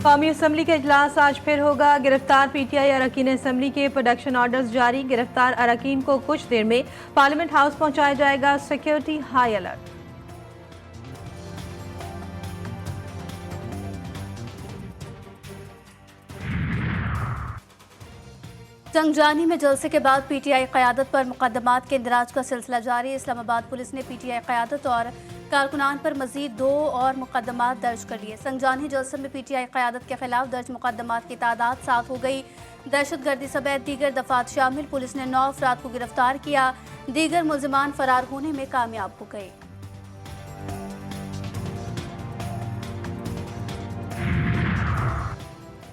कौमी असम्बली का इजलास आज फिर होगा। गिरफ्तार पीटीआई अरकान असम्बली के प्रोडक्शन ऑर्डर्स जारी। गिरफ्तार अरकान को कुछ देर में पार्लियामेंट हाउस पहुंचाया जाएगा। Security high alert. संगजानी में जलसे के बाद पीटीआई क़यादत पर मुकदमात के इंदराज का सिलसिला जारी। इस्लामाबाद पुलिस ने पीटीआई क़यादत और कारकुनान पर मजीद 2 और मुकदमात दर्ज कर लिए। संगजानी जलसे में पीटीआई क़यादत के खिलाफ दर्ज मुकदमात की तादाद 7 हो गई। दहशतगर्दी समेत दीगर दफात शामिल पुलिस ने 9 अफराद को गिरफ्तार किया। दीगर मुलजिमान फरार होने में कामयाब हो गए।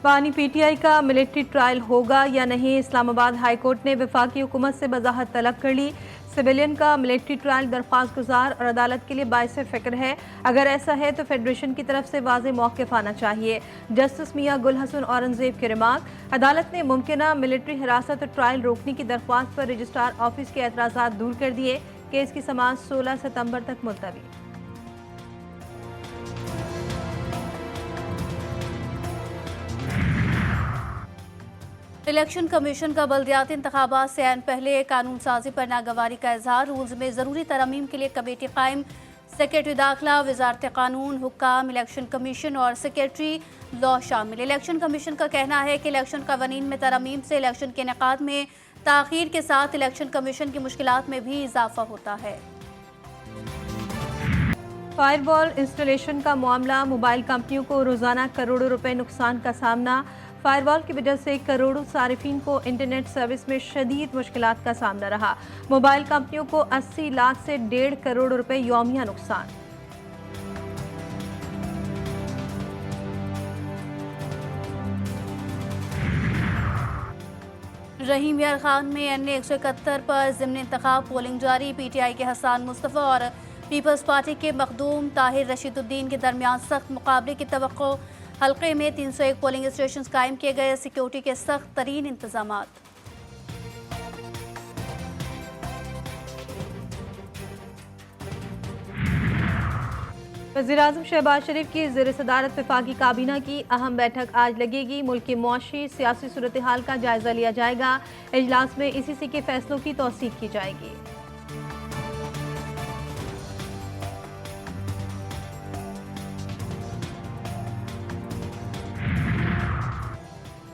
बानी पीटीआई का मिलिट्री ट्रायल होगा या नहीं, इस्लामाबाद हाई कोर्ट ने वफाकी हुकूमत से वजाहत तलब कर ली। सिविलियन का मिलिट्री ट्रायल दरख्वास्त गुजार और अदालत के लिए बाइस फिक्र है। अगर ऐसा है तो फेडरेशन की तरफ से वाज़ेह मौक़िफ़ आना चाहिए। जस्टिस मियां गुल हसन औरंगजेब के रिमार्क। अदालत ने मुमकिना मिलिट्री हिरासत और ट्रायल रोकने की दरख्वास्त पर रजिस्ट्रार ऑफिस के एतराज़ात दूर कर दिए। केस की समाअत 16 सितंबर तक मुलतवी। इलेक्शन कमीशन का बल्दियाती इंतखाबात से ऐन पहले कानून साजी पर नागवारी का इजहार। रूल्स में ज़रूरी तरमीम के लिए कमेटी कायम। सेक्रेटरी दाखिला, वजारत कानून, हुक्काम, इलेक्शन कमीशन और सेक्रेटरी लॉ शामिल। इलेक्शन कमीशन का कहना है कि इलेक्शन कवानीन में तरमीम से इलेक्शन के इनेकाद में ताख़ीर के साथ इलेक्शन कमीशन की मुश्किलात में भी इजाफा होता है। फायरवॉल इंस्टॉलेशन का मामला। मोबाइल कंपनियों को रोजाना करोड़ों रुपए नुकसान का सामना। फायरवॉल की वजह से करोड़ों सारिफिन को इंटरनेट सर्विस में शदीद मुश्किलात का सामना रहा। मोबाइल कंपनियों को 80 लाख से 1.5 करोड़ रुपए यौमिया नुकसान। रहीम यार खान में NA 171 पर ज़िम्नी इंतखाब पोलिंग जारी। पीटीआई के हसन मुस्तफ़ा और पीपल्स पार्टी के मखदूम ताहिर रशीदुद्दीन के दरमियान सख्त मुकाबले की तवक्को। हल्के में 301 पोलिंग स्टेशन कायम किए गए। सिक्योरिटी के सख्त तरीन इंतजामात। वज़ीर-ए-आज़म शहबाज शरीफ की ज़ेर सदारत वफाकी काबीना की अहम बैठक आज लगेगी। मुल्क की मुआशी सियासी सूरत हाल का जायजा लिया जाएगा। इजलास में ICC के फैसलों की तौसीक की जाएगी।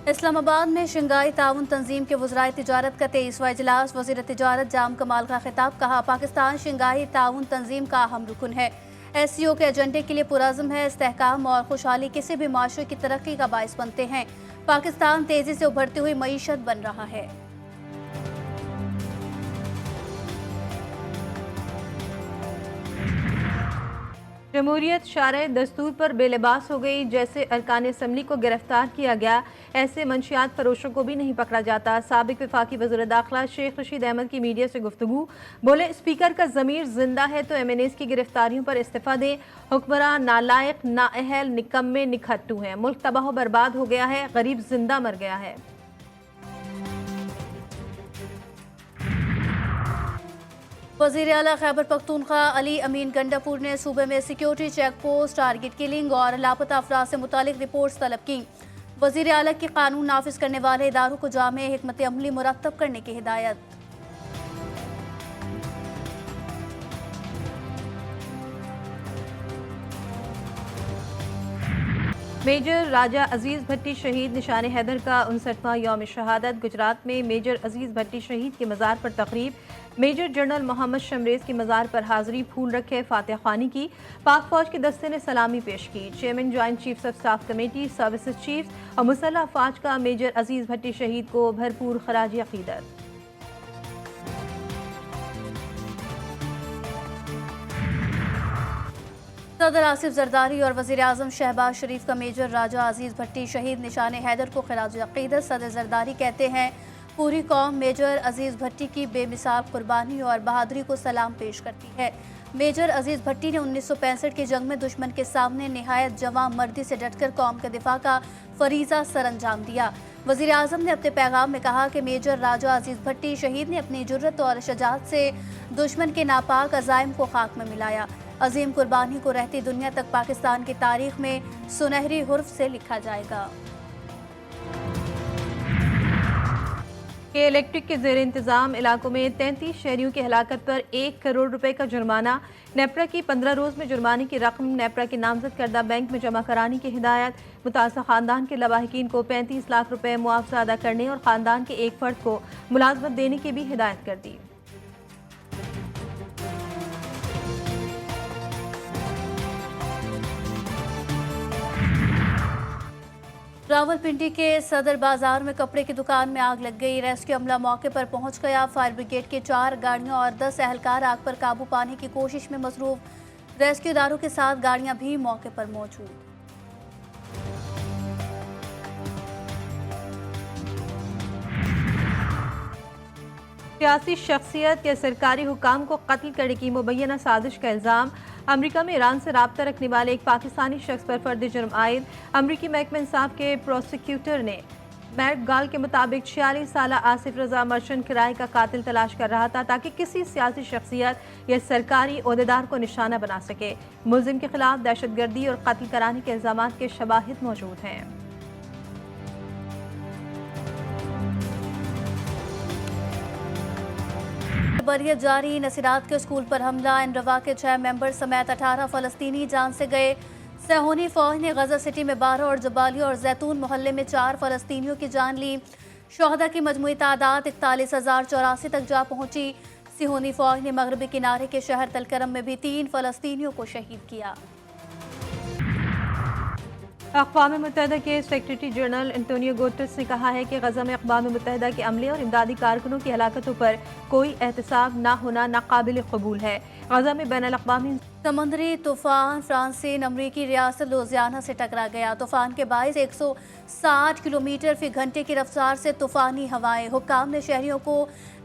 इस्लामाबाद में शंघाई ताउन तंजीम के वज़राए तिजारत का 23वां इजलास। वज़ीर तिजारत जाम कमाल का खिताब। कहा, पाकिस्तान शंघाई ताउन तंजीम का अहम रुकन है। SCO के एजेंडे के लिए पुरज़्म है। इस्तेहकाम और खुशहाली किसी भी माशरे की तरक्की का बाइस बनते हैं। पाकिस्तान तेजी से उभरती हुई मईशत बन रहा है। जमहूरियत शारे दस्तूर पर बेलिबास हो गई। जैसे अरकान असम्बली को गिरफ्तार किया गया, ऐसे मंशियात फरोशों को भी नहीं पकड़ा जाता। साबिक वफाकी वज़ीर दाखिला शेख रशीद अहमद की मीडिया से गुफ्तगू। बोले, स्पीकर का ज़मीर जिंदा है तो MNAs की गिरफ्तारियों पर इस्तीफा दें। हुक्मरान नालायक, नाअहल, निकम्मे, निखट्टू हैं। मुल्क तबाह बर्बाद हो गया है। गरीब जिंदा मर गया है। वज़ीर आला खैबर पख्तूनख्वा अली अमीन गंडापुर ने सूबे में security check post, target killing और लापता अफराद से मुतालिक रिपोर्ट्स तलब की। वज़ीर आला की कानून नाफिज करने वाले इदारों को जामे हिकमत अमली मुरतब करने की हिदायत। मेजर राजा अजीज भट्टी शहीद निशान हैदर का 59वां यौम शहादत। गुजरात में मेजर अजीज भट्टी शहीद के मज़ार पर तकरीब। मेजर जनरल मोहम्मद शमरेज की मज़ार पर हाजिरी, फूल रखे, फातिहा ख्वानी की। पाक फौज के दस्ते ने सलामी पेश की। Chairman joint chiefs of staff committee, services chiefs और मुसल्लह अफवाज का मेजर अजीज भट्टी शहीद को भरपूर खराज अकीदत। सदर आसिफ जरदारी और वज़ीर आज़म शहबाज शरीफ का मेजर राजा अजीज भट्टी शहीद निशान हैदर को खिराज अकीदत। सदर जरदारी कहते हैं, पूरी कौम मेजर अजीज भट्टी की बेमिसाल कुर्बानी और बहादुरी को सलाम पेश करती है। मेजर अजीज भट्टी ने 1965 की जंग में दुश्मन के सामने निहायत जवां मर्दी से डटकर कौम के दिफा का फरीजा सर अंजाम दिया। वज़ीर आज़म ने अपने पैगाम में कहा कि मेजर राजा अजीज भट्टी शहीद ने अपनी जुर्रत और शजाअत से दुश्मन के नापाक अज़ाइम को खाक में मिलाया। अजीम कुर्बानी को रहती दुनिया तक पाकिस्तान की तारीख में सुनहरी हुर्फ से लिखा जाएगा। के इलेक्ट्रिक के जेर इंतजाम इलाकों में 33 शहरियों की हलाकत पर 1 करोड़ रुपए का जुर्माना। नेपरा की 15 रोज में जुर्माने की रकम नेपरा के नामजद करदा बैंक में जमा कराने की हिदायत। मुतासर खानदान के लवाहिकीन को 35 लाख रुपए मुआवजा अदा करने और खानदान के एक फर्द को मुलाजमत देने की भी हिदायत कर दी। रावलपिंडी के सदर बाजार में कपड़े की दुकान में आग लग गई। रेस्क्यू अमला मौके पर पहुंच गया। फायर ब्रिगेड के 4 गाड़ियां और 10 एहलकार आग पर काबू पाने की कोशिश में मसरूफ। रेस्क्यूदारों के साथ गाड़ियां भी मौके पर मौजूद। सियासी शख्सियत या सरकारी हुकाम को कत्ल करने की मुबैना साजिश का इल्ज़ाम। अमरीका में ईरान से राब्ता रखने वाले एक पाकिस्तानी शख्स पर फर्द जुर्म आयद। अमरीकी महकमा इंसाफ के प्रोसिक्यूटर ने मैक गाल के मुताबिक 46 साल आसिफ रजा मर्चेंट किराए का कातिल तलाश कर रहा था ताकि किसी सियासी शख्सियत या सरकारी ओहदेदार को निशाना बना सके। मुलजिम के खिलाफ दहशतगर्दी और कत्ल कराने के इल्जाम के शवाहिद मौजूद हैं। बरियत जारी। नसीरात के स्कूल पर हमला। एनरवा के 6 मेंबर समेत 18 फलस्तीनी जान से गए। सहोनी फौज ने गजा सिटी में 12 और जबालिया और जैतून मोहल्ले में 4 फलस्तीनियों की जान ली। शोहदा की मजमूई तादाद 41,084 तक जा पहुंची। सिहोनी फौज ने मगरबी किनारे के शहर तलकरम में भी 3 फलस्तीनियों को शहीद किया। अक़वाम मुत्तहिदा के सेक्रेटरी जनरल एंटोनियो गुटेरेस ने कहा है कि गजा में अक़वाम मुत्तहिदा के अमले और इमदादी कारकुनों की हलाकतों पर कोई एहतसाब न होना नाकाबिल कबूल है। गजा में बैनुल-अक़वामी समुद्री तूफान फ्रांसीन अमरीकी रियासत लुजियाना से टकरा गया। तूफान के बायस 160 किलोमीटर फी घंटे की रफ्तार से तूफानी हवाएं। हुक्काम ने शहरियों को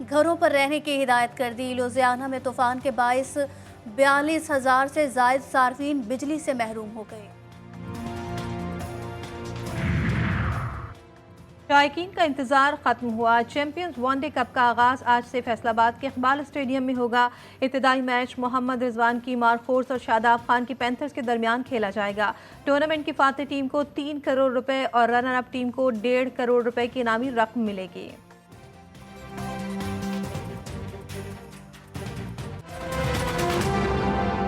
घरों पर रहने की हिदायत कर दी। लुजियाना में तूफान के बायस 42,000 से जायद सार्फिन बिजली से महरूम हो गए। शायकीन का इंतजार खत्म हुआ। चैंपियंस वनडे कप का आगाज आज से फैसलाबाद के इकबाल स्टेडियम में होगा। इब्तिदाई मैच मोहम्मद रिजवान की मारफोर्स और शादाब खान की पैंथर्स के दरमियान खेला जाएगा। टूर्नामेंट की फातह टीम को 3 करोड़ रुपए और रनर अप टीम को 1.5 करोड़ रुपए की इनामी रकम मिलेगी।